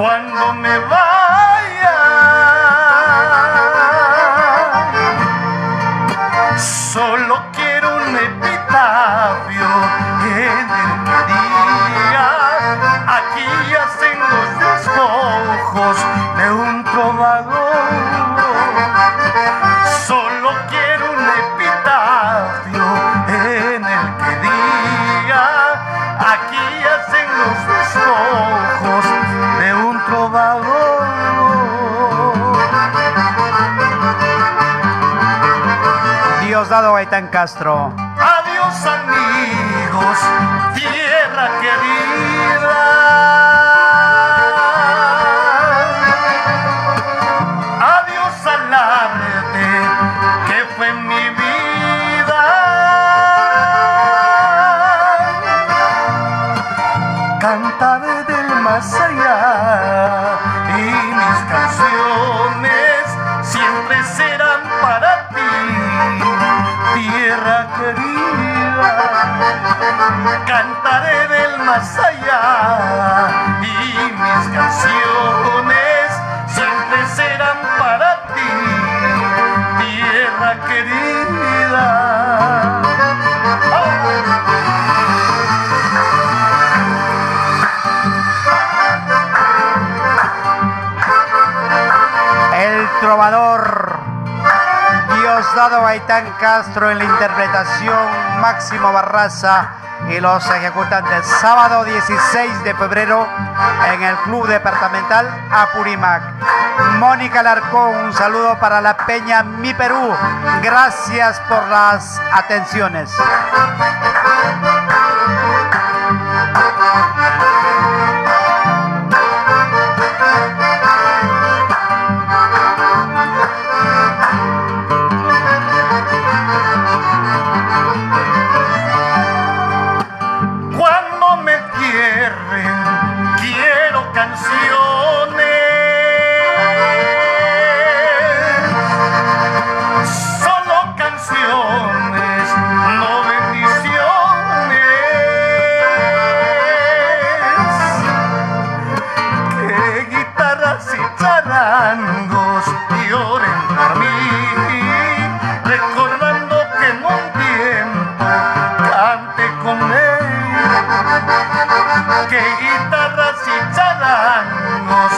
cuando me vaya, solo quiero un epitafio en el que diga: aquí yacen los despojos de un trovador. Solo quiero un epitafio en el que diga: aquí yacen los despojos de un trovador. Diosdado Gaitán Castro. Adiós amigos, tierra querida. Adiós al arte que fue mi vida. Cantaré del más allá y mis canciones siempre serán para ti, tierra querida. Cantaré del más allá y mis canciones siempre serán para ti, tierra querida. El trovador Diosdado Gaitán Castro en la interpretación, Máximo Barraza y los ejecutantes. Sábado 16 de febrero en el Club Departamental Apurímac. Mónica Larcón, un saludo para la Peña Mi Perú. Gracias por las atenciones. Cuando me entierren, quiero canciones, solo canciones, no bendiciones. Que guitarras y charangos lloren por mí, recordando que en un tiempo cante con él. Que guitarras y charangos